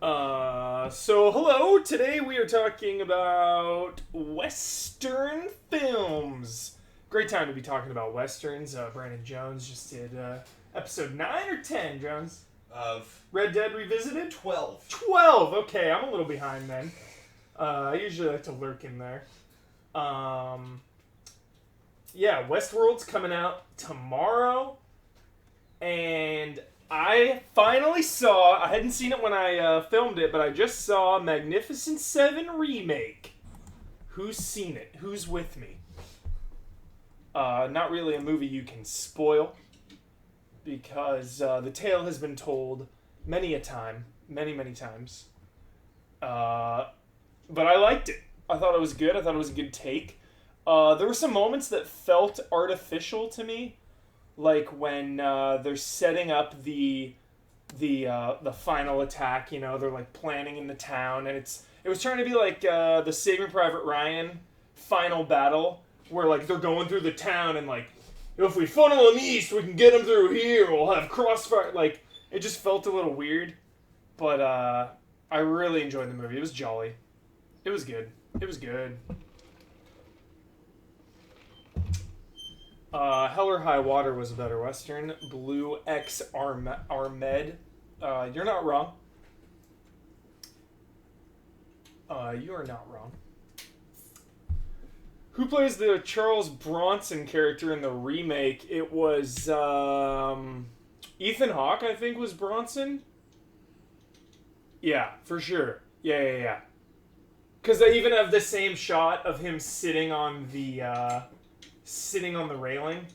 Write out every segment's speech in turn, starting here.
So hello. Today we are talking about Western films. Great time to be talking about Westerns. Brandon Jones just did episode 9 or 10, Jones? Of Red Dead Revisited? 12. 12! Okay, I'm a little behind then. I usually like to lurk in there. Yeah, Westworld's coming out tomorrow. And I finally saw, I hadn't seen it when I filmed it, but I just saw Magnificent Seven Remake. Who's seen it? Who's with me? Not really a movie you can spoil, because the tale has been told many a time, many times. But I liked it. I thought it was good. I thought it was a good take. There were some moments that felt artificial to me. Like when they're setting up the final attack, you know, they're like planning in the town, and it was trying to be like the Saving Private Ryan final battle, where like they're going through the town and like, if we funnel them east, we can get them through here. We'll have crossfire. Like, it just felt a little weird, but I really enjoyed the movie. It was jolly. It was good. It was good. Hell or High Water was a better Western. Blue X Ahmed. You're not wrong. You are not wrong. Who plays the Charles Bronson character in the remake? It was Ethan Hawke, I think, was Bronson. Yeah, for sure. Yeah. Because they even have the same shot of him sitting on the railing.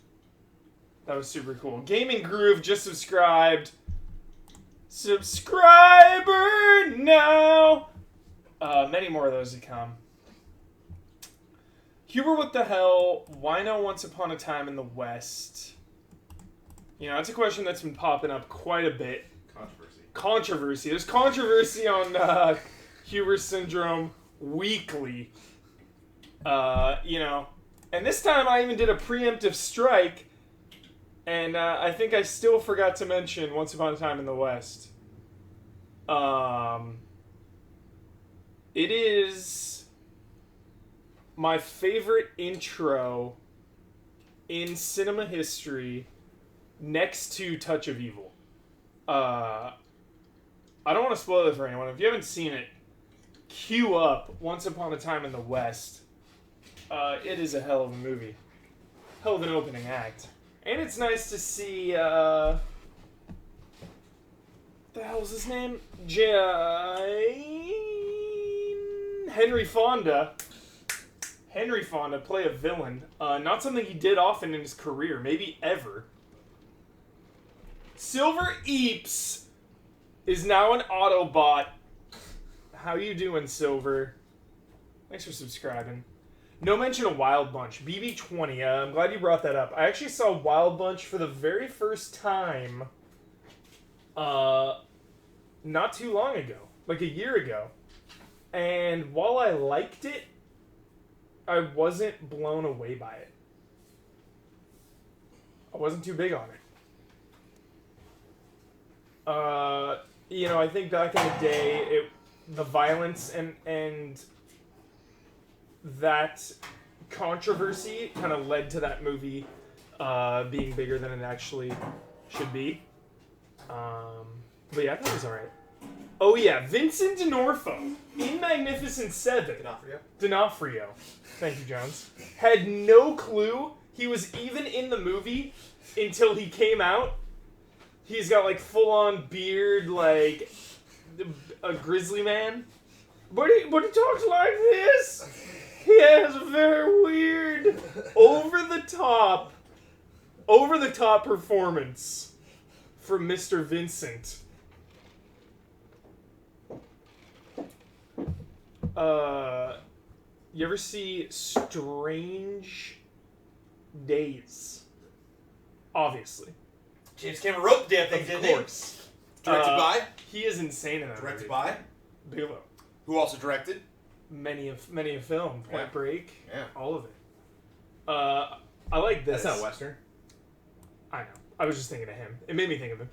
That was super cool. Gaming Groove just subscribed. Subscriber now. Many more of those to come. Huber, what the hell? Why no Once Upon a Time in the West? You know, that's a question that's been popping up quite a bit. Controversy. There's controversy on Huber Syndrome weekly. You know. And this time I even did a preemptive strike, and I think I still forgot to mention Once Upon a Time in the West. It is my favorite intro in cinema history, next to Touch of Evil. I don't want to spoil it for anyone. If you haven't seen it, queue up Once Upon a Time in the West. It is a hell of a movie. Hell of an opening act. And it's nice to see, the hell's his name? Henry Fonda. Henry Fonda play a villain. Not something he did often in his career. Maybe ever. Silver Eeps is now an Autobot. How you doing, Silver? Thanks for subscribing. No mention of Wild Bunch. BB20. I'm glad you brought that up. I actually saw Wild Bunch for the very first time not too long ago. Like a year ago. And while I liked it, I wasn't blown away by it. I wasn't too big on it. You know, I think back in the day, the violence and that controversy kind of led to that movie being bigger than it actually should be. But yeah, I thought it was alright. Oh yeah, Vincent D'Onofrio in Magnificent Seven. D'Onofrio. Thank you, Jones. Had no clue he was even in the movie until he came out. He's got like full-on beard, like a grizzly man. But he talks like this. He has a very weird, over-the-top performance from Mr. Vincent. You ever see Strange Days? Obviously. James Cameron wrote the damn thing, didn't he? Of course. Directed by? He is insane in that Directed movie. by? Bigelow. Who also directed? Many a film. Point Break. Yeah. All of it. I like this. That's not Western. I know. I was just thinking of him. It made me think of him.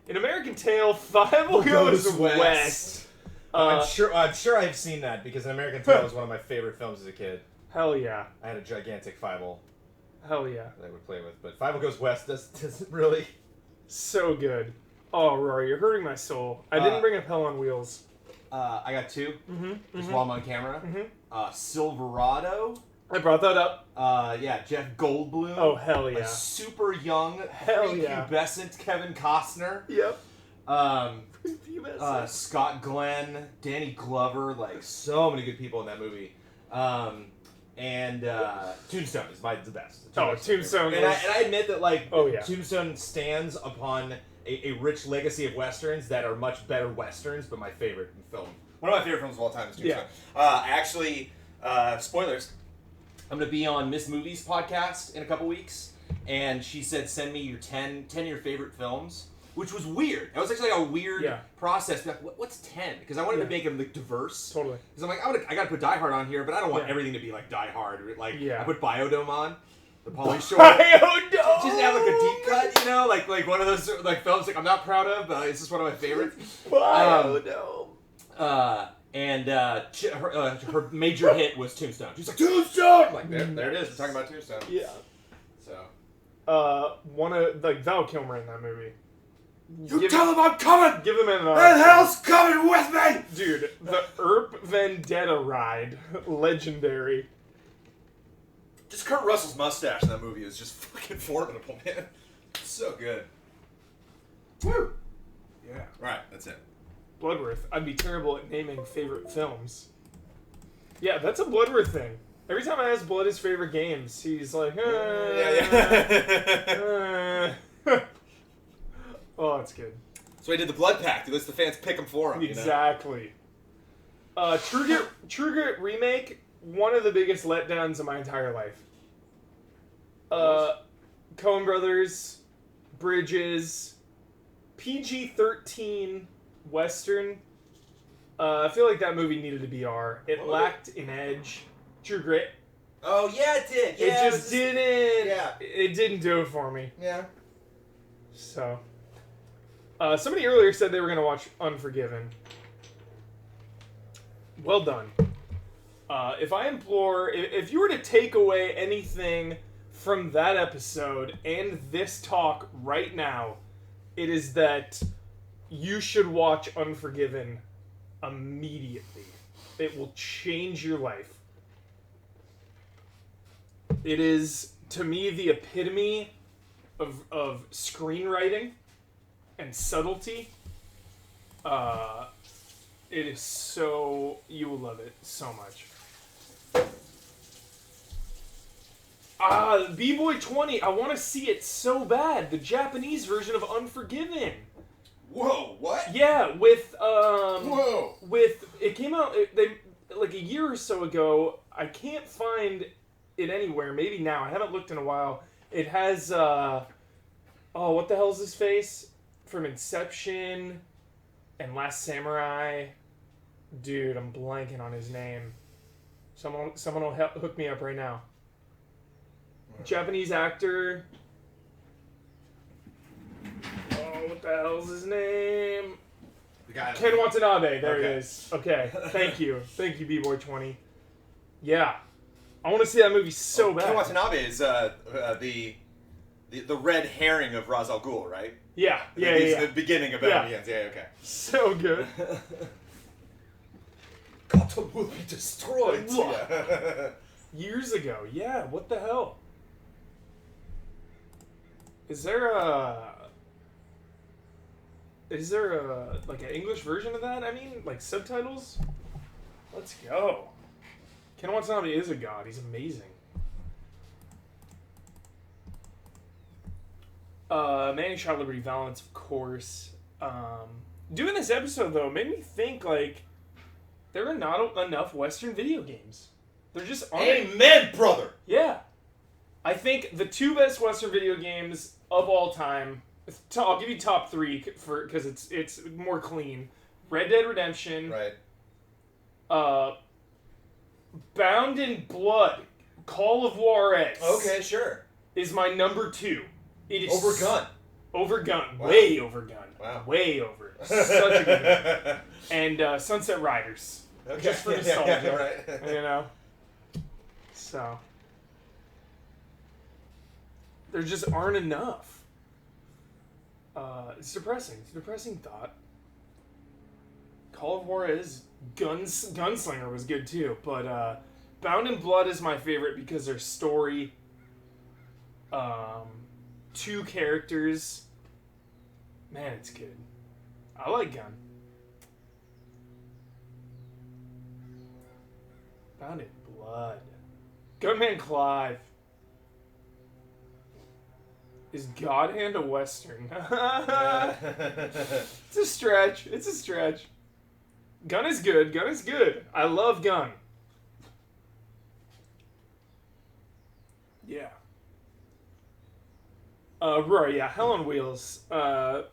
In American Tail, 5 will goes west. I'm sure I've seen that because An American Tail was one of my favorite films as a kid. Hell yeah. I had a gigantic Fievel Hell yeah. that I would play with, but Fievel Goes West doesn't really. So good. Oh, Rory, you're hurting my soul. I didn't bring up Hell on Wheels. I got two. Mm-hmm. While I'm on camera. Silverado. I brought that up. Yeah, Jeff Goldblum. Oh, hell yeah. A super young, Hell yeah. prepubescent Kevin Costner. Yep. Scott Glenn, Danny Glover, like so many good people in that movie. And Tombstone is the best. Tombstone. And I admit that yeah. Tombstone stands upon a rich legacy of westerns that are much better westerns, but my favorite film. One of my favorite films of all time is Tombstone. Spoilers. I'm going to be on Miss Movies podcast in a couple weeks, and she said send me your 10 of your favorite films, which was weird. It was actually a weird process. Like, what's 10? Because I wanted to make them diverse. Totally. Because I'm like, I got to put Die Hard on here, but I don't want Yeah. everything to be like Die Hard. Like, Yeah. I put Biodome on. The Pauly Shore. Biodome! Just have like a deep cut, you know, like one of those like films like I'm not proud of, but it's just one of my favorites. Biodome. Her major hit was Tombstone. She's like, Tombstone! I'm like, there it is. We're talking about Tombstone. Yeah. So. One of like Val Kilmer in that movie. Tell him I'm coming! Give him an The hell's coming with me? Dude, the Earp Vendetta ride, legendary. Just Kurt Russell's mustache in that movie is just fucking formidable, man. It's so good. Woo! Yeah. Right, that's it. Bloodworth. I'd be terrible at naming favorite films. Yeah, that's a Bloodworth thing. Every time I ask Blood his favorite games, he's like, Oh, that's good. So he did the Blood Pact. He lets the fans pick him for him. Exactly. True Grit remake, one of the biggest letdowns of my entire life. Coen Brothers, Bridges, PG-13 Western. I feel like that movie needed to be R. It lacked an edge. True Grit. Oh, yeah, it did. Yeah, it just didn't. Yeah. It didn't do it for me. Yeah. So. Somebody earlier said they were going to watch Unforgiven. Well done. If you were to take away anything from that episode and this talk right now, it is that you should watch Unforgiven immediately. It will change your life. It is, to me, the epitome of screenwriting and subtlety. It is so... You will love it so much. B-Boy 20. I want to see it so bad. The Japanese version of Unforgiven. Whoa, what? Yeah, with... Whoa. It came out like a year or so ago. I can't find it anywhere. Maybe now. I haven't looked in a while. It has... what the hell is his face? From Inception and Last Samurai. Dude, I'm blanking on his name. Someone will hook me up right now. Japanese actor. Oh, what the hell's his name? The guy. Ken Watanabe. There Okay. it is. Okay, thank you. Thank you, B-Boy 20. Yeah. I want to see that movie so bad. Ken Watanabe is the red herring of Ra's al Ghul, right? Yeah. He's Yeah. the beginning of Batman Begins. Yeah, okay. So good. Gotham will be destroyed. Yeah. Years ago. Yeah, what the hell? Is there like an English version of that? I mean, like subtitles? Let's go. Ken Watanabe is a god. He's amazing. Man Who Shot Liberty Valance, of course. Doing this episode, though, made me think, like, there are not enough Western video games. There just aren't. Amen, brother. Yeah. I think the two best Western video games of all time, I'll give you top three because it's more clean. Red Dead Redemption. Right. Bound in Blood, Call of Juarez. Okay, sure. Is my number two. It is Over Gun. Over Gun. Wow. Way over Gun. Wow. Way over. Such a good game. and Sunset Riders. Okay. Just for nostalgia, right. you know. So there just aren't enough. It's depressing. It's a depressing thought. Call of Juarez Gunslinger was good too, but Bound in Blood is my favorite because their story, 2 characters. Man, it's good. I like Gun. Bound in Blood. Gunman Clive. Is God Hand a Western? It's a stretch. It's a stretch. Gun is good. Gun is good. I love Gun. Yeah. Rory, yeah. Hell on Wheels. I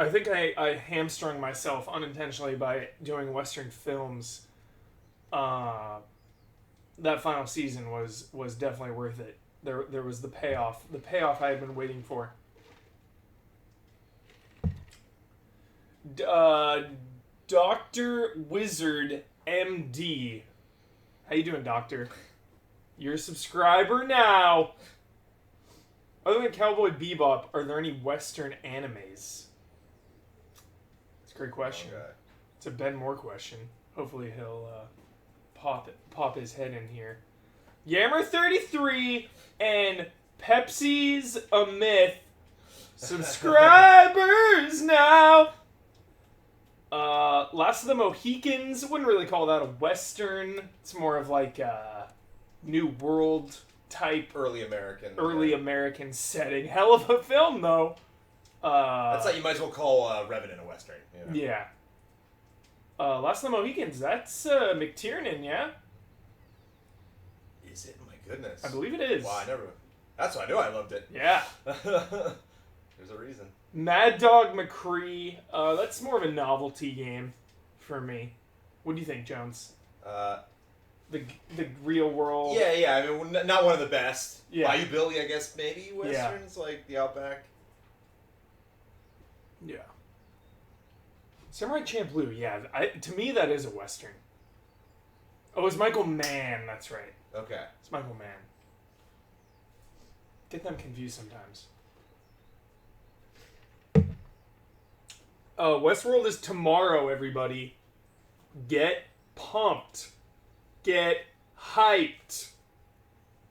think I hamstrung myself unintentionally by doing Western films. That final season was definitely worth it. There was the payoff I had been waiting for. Dr. Wizard MD. How you doing, Doctor? You're a subscriber now. Other than Cowboy Bebop, are there any Western animes? It's a great question. Okay. It's a Ben Moore question. Hopefully he'll pop his head in here. Yammer33 and Pepsi's a Myth. Subscribers now. Last of the Mohicans. Wouldn't really call that a Western. It's more of like a New World type. Early American. American setting. Hell of a film though. That's like you might as well call Revenant a Western. You know? Yeah. Last of the Mohicans. That's McTiernan, yeah? Is it? My goodness. I believe it is. Wow, I never. That's why I knew I loved it. Yeah. There's a reason. Mad Dog McCree. That's more of a novelty game for me. What do you think, Jones? The real world. Yeah. I mean, not one of the best. Yeah. Bayou Billy, I guess maybe westerns like the Outback. Yeah. Samurai Champloo. Yeah. To me, that is a western. Oh, it's Michael Mann. That's right. Okay. It's Michael Mann. Get them confused sometimes. Westworld is tomorrow, everybody. Get pumped. Get hyped.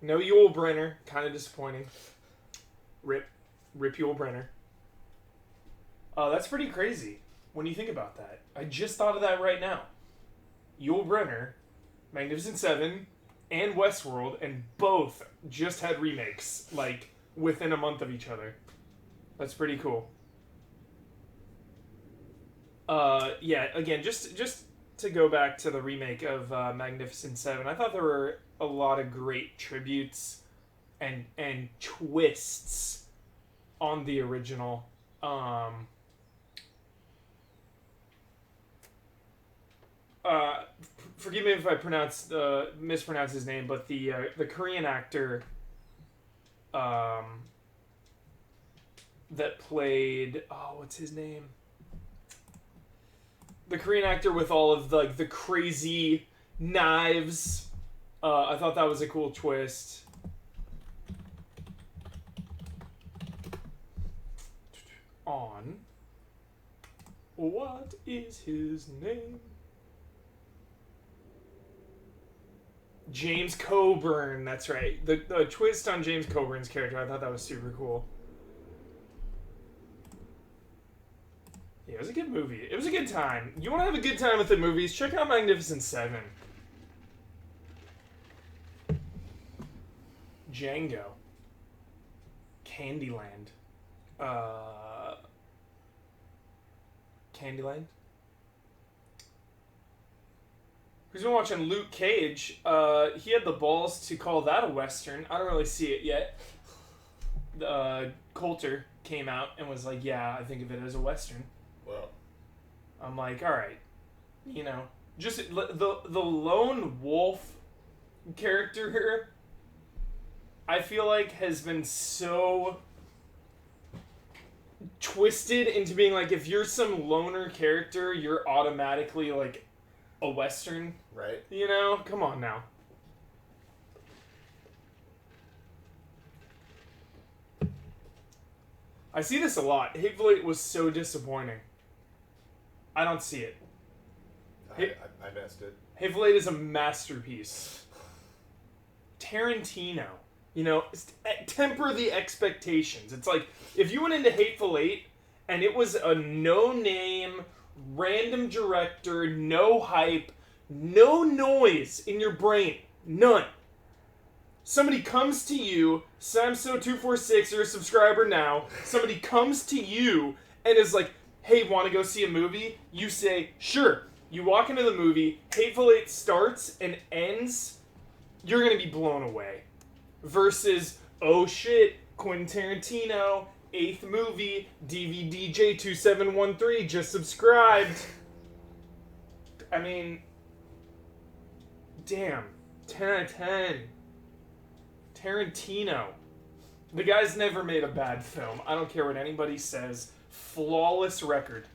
No Yul Brynner. Kind of disappointing. Rip Yul Brynner. That's pretty crazy when you think about that. I just thought of that right now. Yul Brynner, Magnificent Seven, and Westworld, and both just had remakes, like, within a month of each other. That's pretty cool. Yeah, again, just to go back to the remake of Magnificent Seven, I thought there were a lot of great tributes and twists on the original. Forgive me if I mispronounce his name, but the Korean actor that played what's his name? The Korean actor with all of the crazy knives. I thought that was a cool twist. On. What is his name? James Coburn, that's right. The twist on James Coburn's character, I thought that was super cool. Yeah, it was a good movie. It was a good time. You want to have a good time with the movies? Check out Magnificent Seven. Django. Candyland. Candyland? Who's been watching Luke Cage? He had the balls to call that a Western. I don't really see it yet. Coulter came out and was like, yeah, I think of it as a Western. Well, I'm like, all right. You know, just the lone wolf character, I feel like has been so twisted into being like, if you're some loner character, you're automatically like a Western. Right. You know? Come on now. I see this a lot. Hateful Eight was so disappointing. I don't see it. I missed it. Hateful Eight is a masterpiece. Tarantino. You know, temper the expectations. It's like, if you went into Hateful Eight and it was a no-name, random director, no hype, no noise in your brain. None. Somebody comes to you, Samso246, you're a subscriber now. Somebody comes to you and is like, hey, want to go see a movie? You say, sure. You walk into the movie, Hateful Eight starts and ends, you're going to be blown away. Versus, oh shit, Quentin Tarantino, 8th movie, DVDJ2713, just subscribed. I mean, damn, 10 out of 10. Tarantino. The guy's never made a bad film. I don't care what anybody says. Flawless record.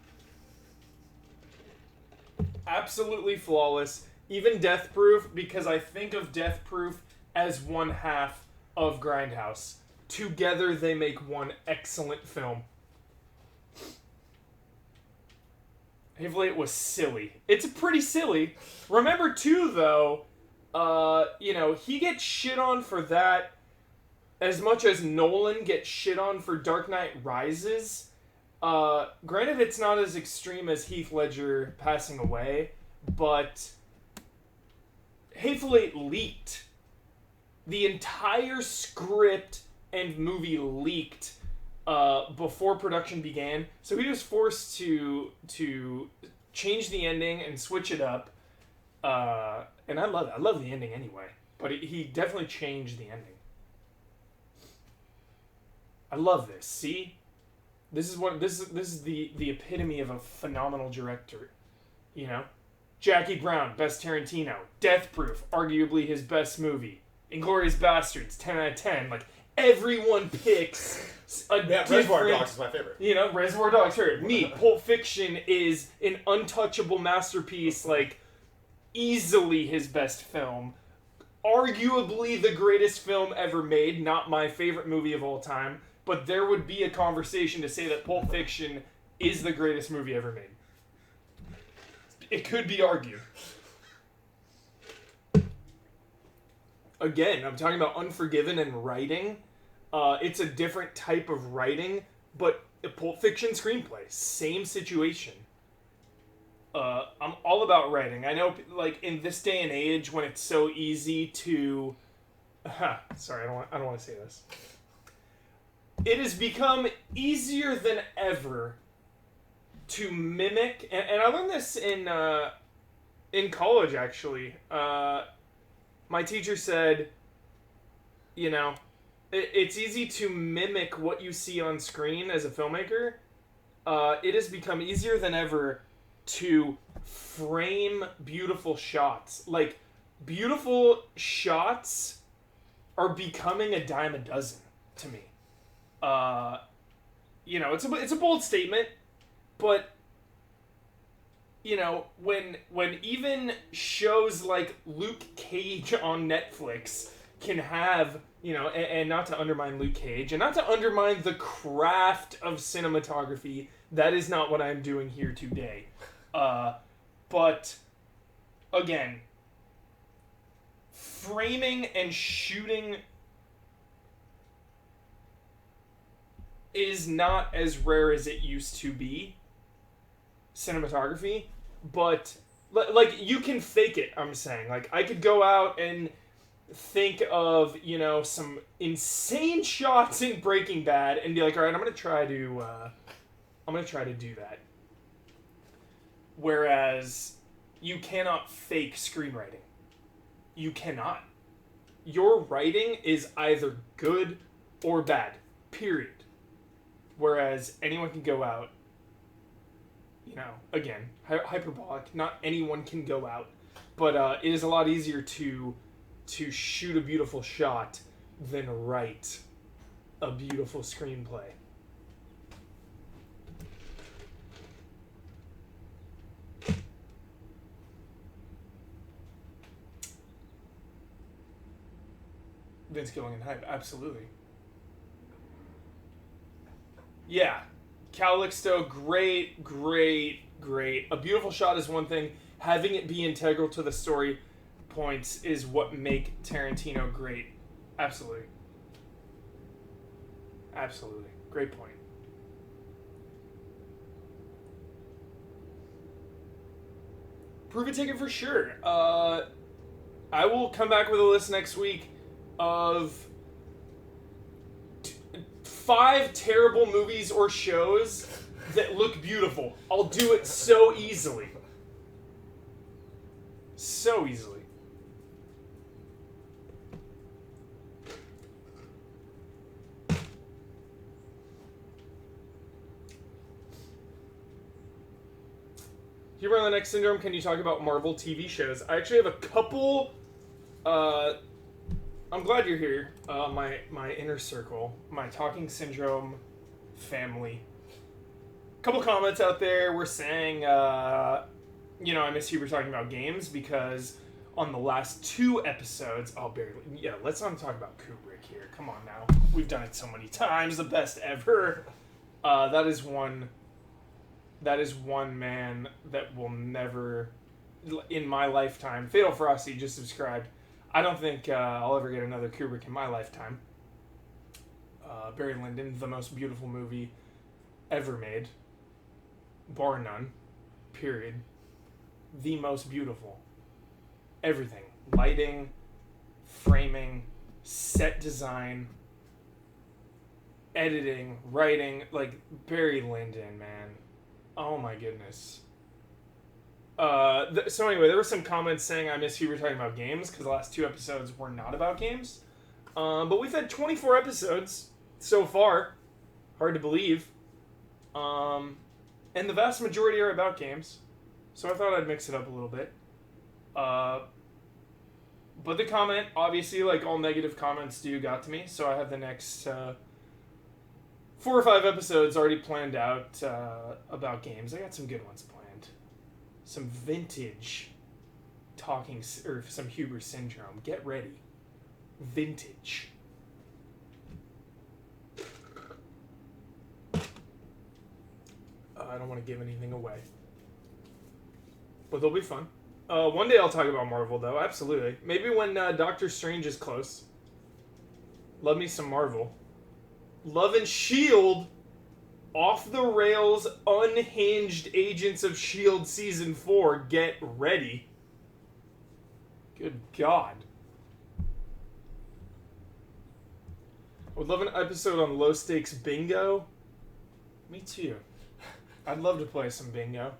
Absolutely flawless. Even Death Proof, because I think of Death Proof as one half of Grindhouse. Together they make one excellent film. Hateful Eight was silly. It's pretty silly. Remember too, though, he gets shit on for that as much as Nolan gets shit on for Dark Knight Rises. Granted, it's not as extreme as Heath Ledger passing away, but Hateful Eight leaked. The entire script and movie leaked before production began, so he was forced to change the ending and switch it up. And I love it. I love the ending anyway, but he definitely changed the ending. I love this. See, this is the epitome of a phenomenal director. You know, Jackie Brown, best Tarantino. Death Proof, arguably his best movie. Inglourious Basterds, 10 out of 10. Like, everyone picks a different... Reservoir Dogs is my favorite. You know, Reservoir Dogs, favorite. Me, Pulp Fiction is an untouchable masterpiece, like, easily his best film. Arguably the greatest film ever made. Not my favorite movie of all time, but there would be a conversation to say that Pulp Fiction is the greatest movie ever made. It could be argued. Again, I'm talking about Unforgiven and writing. It's a different type of writing, but a Pulp Fiction screenplay, same situation. I'm all about writing. I know, like, in this day and age when it's so easy to... sorry, I don't want to say this. It has become easier than ever to mimic... And I learned this in college, actually. My teacher said, you know, it's easy to mimic what you see on screen as a filmmaker. It has become easier than ever to frame beautiful shots. Like, beautiful shots are becoming a dime a dozen to me. It's a bold statement, but you know, when even shows like Luke Cage on Netflix can have, you know, and not to undermine Luke Cage, and not to undermine the craft of cinematography, that is not what I'm doing here today. But, again, framing and shooting is not as rare as it used to be, cinematography, but, like, you can fake it, I'm saying. Like, I could go out and think of, you know, some insane shots in Breaking Bad and be like, all right, I'm gonna try to do that. Whereas you cannot fake screenwriting. You cannot. Your writing is either good or bad. Period. Whereas anyone can go out, you know, again, hyperbolic, not anyone can go out, but it is a lot easier to shoot a beautiful shot than write a beautiful screenplay. Vince Gilligan hype, absolutely. Yeah. Calixto, great. A beautiful shot is one thing. Having it be integral to the story points is what make Tarantino great. Absolutely. Great point. Prove a ticket for sure. I will come back with a list next week of 5 terrible movies or shows that look beautiful. I'll do it so easily. So easily. Here on the Next Syndrome, can you talk about Marvel TV shows? I actually have a couple. I'm glad you're here. My inner circle, my Talking Syndrome family. Couple comments out there were saying, I miss Huber talking about games because on the last 2 episodes, let's not talk about Kubrick here. Come on now. We've done it so many times. The best ever. That is one man that will never, in my lifetime, Fatal Frosty just subscribed. I don't think I'll ever get another Kubrick in my lifetime. Barry Lyndon, the most beautiful movie ever made. Bar none. Period. The most beautiful. Everything. Lighting, framing, set design, editing, writing, like Barry Lyndon, man. Oh my goodness. So anyway, there were some comments saying I miss Huber talking about games because the last 2 episodes were not about games. But we've had 24 episodes so far. Hard to believe. And the vast majority are about games. So I thought I'd mix it up a little bit. But the comment, obviously, like all negative comments do, got to me. So I have the next 4 or 5 episodes already planned out about games. I got some good ones planned. Some vintage some Huber syndrome. Get ready. Vintage. I don't want to give anything away. But they'll be fun. One day I'll talk about Marvel, though. Absolutely. Maybe when Doctor Strange is close. Love me some Marvel. Love and S.H.I.E.L.D. Off the rails, unhinged Agents of S.H.I.E.L.D. Season 4. Get ready. Good God. I would love an episode on low stakes bingo. Me too. I'd love to play some bingo.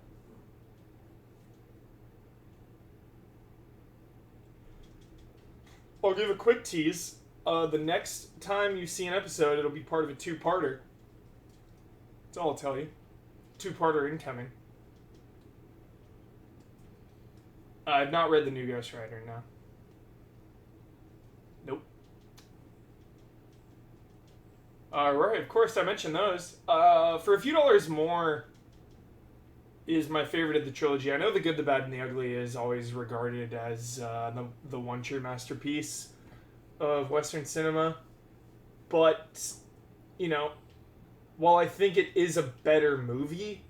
I'll give a quick tease. The next time you see an episode, it'll be part of a 2-parter. That's all I'll tell you. 2-parter incoming. I've not read the new Ghost Rider, no. Nope. Right, of course, I mentioned those. For a few dollars more is my favorite of the trilogy. I know The Good, the Bad, and the Ugly is always regarded as the one true masterpiece of Western cinema. But, while I think it is a better movie,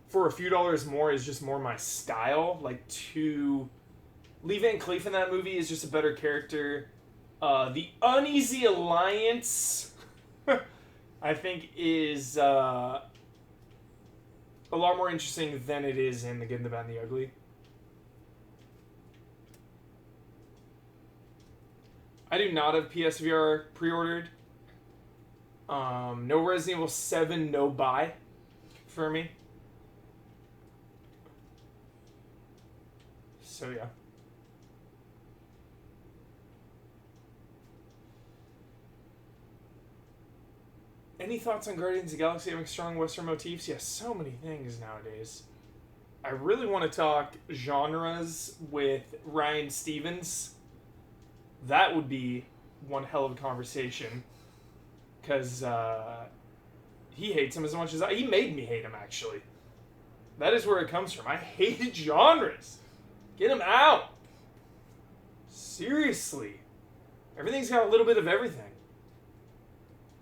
for a few dollars more is just more my style. Lee Van Cleef in that movie is just a better character. The Uneasy Alliance, I think, is a lot more interesting than it is in The Good, the Bad, and the Ugly. I do not have PSVR pre-ordered. No Resident Evil 7, no buy for me. So yeah. Any thoughts on Guardians of the Galaxy having strong Western motifs? Yes, so many things nowadays. I really want to talk genres with Ryan Stevens. That would be one hell of a conversation. Because he hates him as much as he made me hate him, actually. That is where it comes from. I hated genres. Get him out. Seriously. Everything's got a little bit of everything.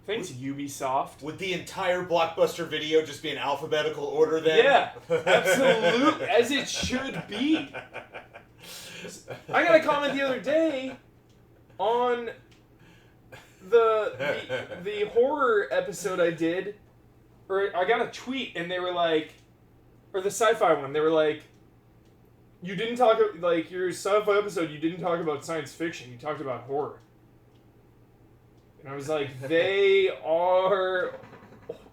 Thanks, Ubisoft. Would the entire Blockbuster Video just be in alphabetical order then? Yeah, absolutely, as it should be. I got a comment the other day on the horror episode I did, or I got a tweet and they were like, or the sci-fi one, they were like, you didn't talk, like, your sci-fi episode, you didn't talk about science fiction, you talked about horror. And I was like, they are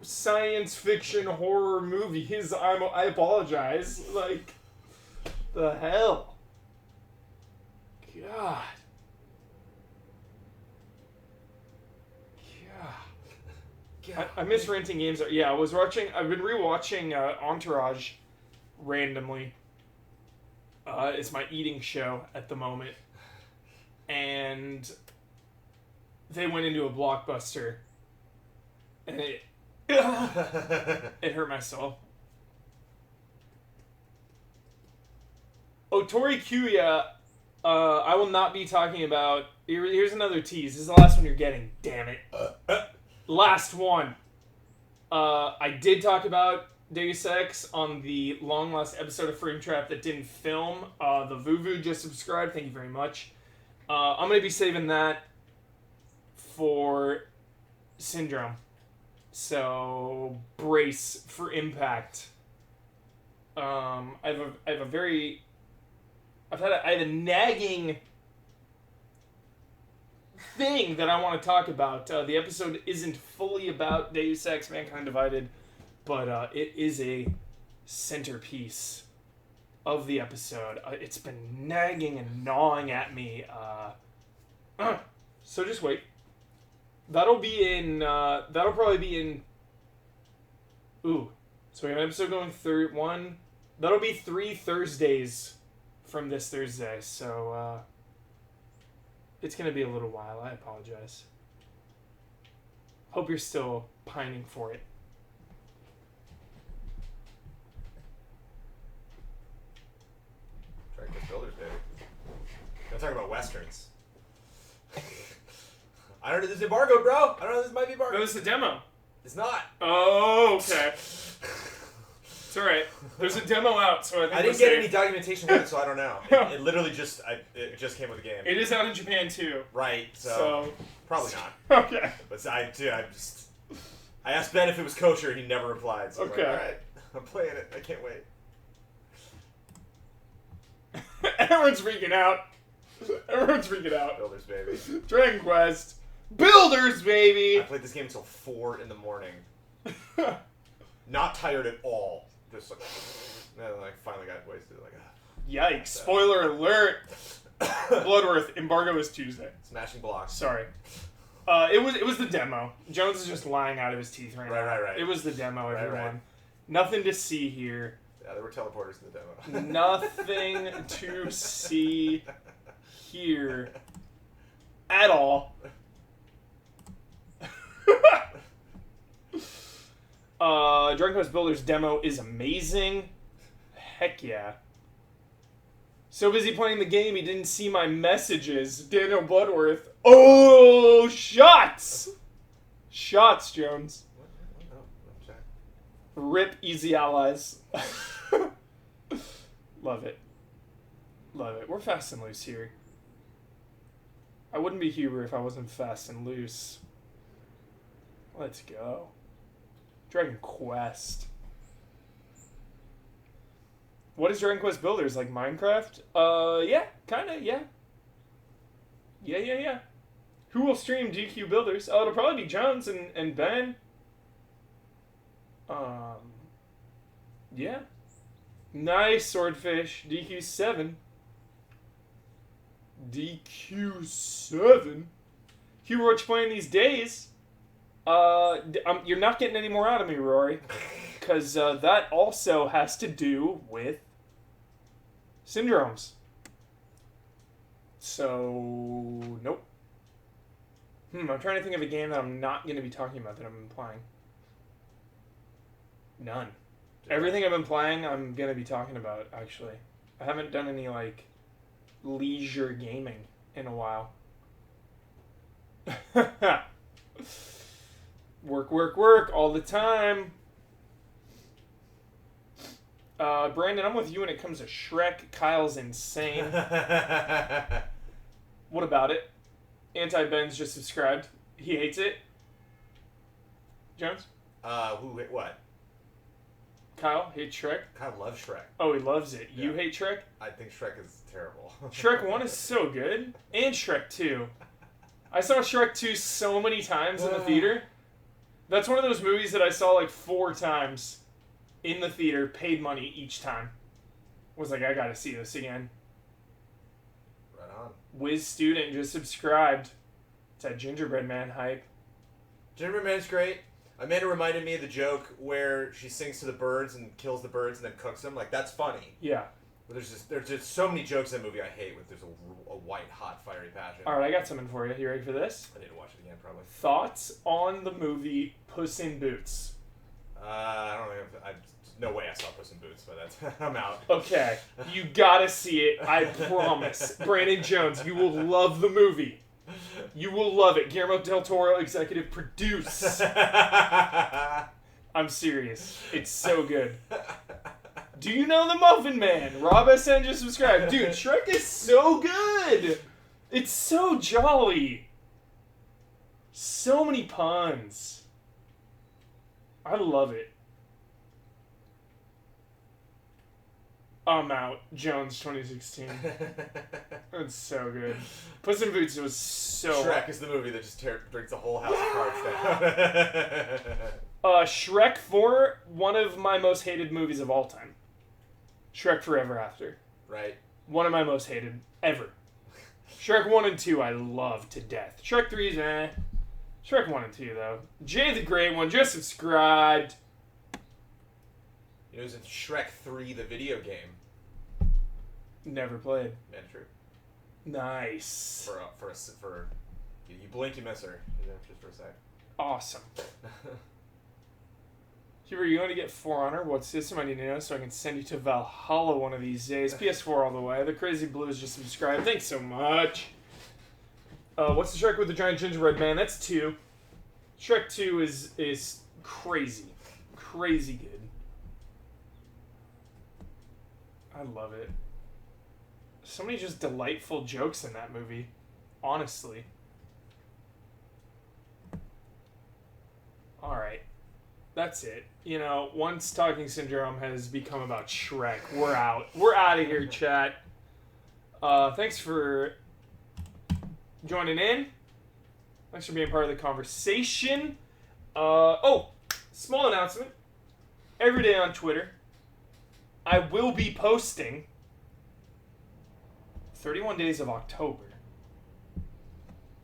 science fiction horror movies. I apologize. Like, the hell? God. I miss renting games. Yeah, I've been rewatching Entourage randomly. It's my eating show at the moment. And they went into a Blockbuster. And it hurt my soul. Otori Kuya, I will not be talking about... Here's another tease. This is the last one you're getting. Damn it. Last one. I did talk about Deus Ex on the long lost episode of Frame Trap that didn't film. The Vuvu just subscribed. Thank you very much. I'm going to be saving that for Syndrome. So brace for impact. I have a nagging thing that I want to talk about. The episode isn't fully about Deus Ex Mankind Divided, but it is a centerpiece of the episode. It's been nagging and gnawing at me. So just wait. That'll probably be in... Ooh. So we have an episode going through one. That'll be 3 Thursdays from this Thursday, so it's going to be a little while. I apologize. Hope you're still pining for it. Dragon Quest Builders, baby. I'm talking about Westerns. I don't know this is embargoed, bro. I don't know this might be embargoed. No, this is a demo. It's not. Oh, okay. It's alright. There's a demo out, so I think I didn't get any documentation with it, so I don't know. It literally just came with the game. It is out in Japan too. Right. So probably not. Okay. But I asked Ben if it was kosher, and he never replied. So okay. I'm like, all right, I'm playing it. I can't wait. Everyone's freaking out. Everyone's freaking out. Builders, baby. Dragon Quest. Builders, baby. I played this game until 4 in the morning. Not tired at all. Just like, and then like finally got wasted. Like, yikes! Spoiler alert. Bloodworth embargo is Tuesday. Smashing blocks. Sorry. It was the demo. Jones is just lying out of his teeth right now. Right. It was the demo, everyone. Right. Nothing to see here. Yeah, there were teleporters in the demo. Nothing to see here at all. Dragon Quest Builders demo is amazing. Heck yeah. So busy playing the game, he didn't see my messages. Daniel Bloodworth. Oh, shots! Shots, Jones. Rip Easy Allies. Love it. Love it. We're fast and loose here. I wouldn't be Huber if I wasn't fast and loose. Let's go. Dragon Quest. What is Dragon Quest Builders? Like Minecraft? Yeah. Kinda, yeah. Yeah. Who will stream DQ Builders? Oh, it'll probably be Jones and Ben. Yeah. Nice, Swordfish. DQ7. DQ7? Hugh Roach playing these days? You're not getting any more out of me, Rory. Because that also has to do with syndromes. So, nope. I'm trying to think of a game that I'm not going to be talking about that I've been playing. None. Everything I've been playing, I'm going to be talking about, actually. I haven't done any, leisure gaming in a while. Work all the time. Brandon, I'm with you when it comes to Shrek. Kyle's insane. What about it? Anti-Ben's just subscribed. He hates it. Jones? What? Kyle hates Shrek? Kyle loves Shrek. Oh, he loves it. Yeah. You hate Shrek? I think Shrek is terrible. Shrek 1 is so good. And Shrek 2. I saw Shrek 2 so many times in the theater. That's one of those movies that I saw like 4 times in the theater, paid money each time. Was like, I gotta see this again. Right on. Wiz Student just subscribed. It's that Gingerbread Man hype. Gingerbread Man's great. Amanda reminded me of the joke where she sings to the birds and kills the birds and then cooks them. Like, that's funny. Yeah. But there's just so many jokes in that movie I hate with there's a white, hot, fiery passion. Alright, I got something for you. You ready for this? I need to watch it again, probably. Thoughts on the movie Puss in Boots? I don't know. No way I saw Puss in Boots, but that's I'm out. Okay, you gotta see it. I promise. Brandon Jones, you will love the movie. You will love it. Guillermo del Toro, executive produce. I'm serious. It's so good. Do you know the Muffin Man? Rob SN just subscribed. Dude, Shrek is so good. It's so jolly. So many puns. I love it. I'm out. Jones 2016. It's so good. Puss in Boots was so... Shrek is the movie that just brings the whole house of cards down. Shrek 4, one of my most hated movies of all time. Shrek Forever After. Right. One of my most hated ever. Shrek 1 and 2 I love to death. Shrek 3 is eh. Shrek 1 and 2 though. Jay the Great One just subscribed. It was in Shrek 3, the video game. Never played. Man, true. Nice. For you blink, you miss her. You know, just for a sec. Awesome. Huber, you want to get For Honor? What system I need to know so I can send you to Valhalla one of these days? PS4 all the way. The Crazy Blues just subscribed. Thanks so much. What's the Shrek with the giant gingerbread man? That's 2. Shrek 2 is crazy. Crazy good. I love it. So many just delightful jokes in that movie. Honestly. Alright. That's it. You know, once Talking Syndrome has become about Shrek, we're out. We're out of here, chat. Thanks for joining in. Thanks for being part of the conversation. Small announcement. Every day on Twitter, I will be posting 31 Days of October.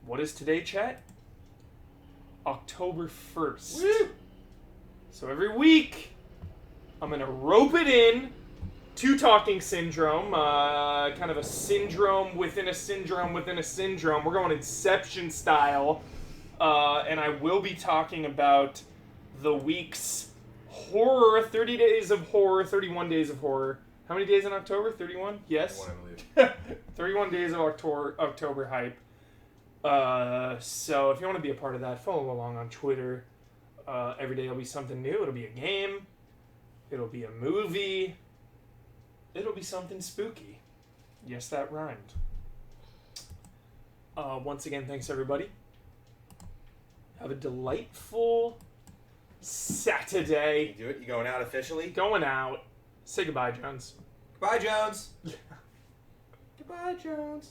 What is today, chat? October 1st. Woo! So every week, I'm going to rope it in to Talking Syndrome. Kind of a syndrome within a syndrome within a syndrome. We're going Inception style. And I will be talking about the week's horror, 30 Days of Horror, 31 Days of Horror. How many days in October? 31? Yes? 31, I believe. 31 Days of October hype. So if you want to be a part of that, follow along on Twitter. Every day will be something new. It'll be a game. It'll be a movie. It'll be something spooky. Yes, that rhymed. Once again, thanks everybody. Have a delightful Saturday. You do it? You going out officially? Going out. Say goodbye, Jones. Goodbye, Jones. Goodbye, Jones.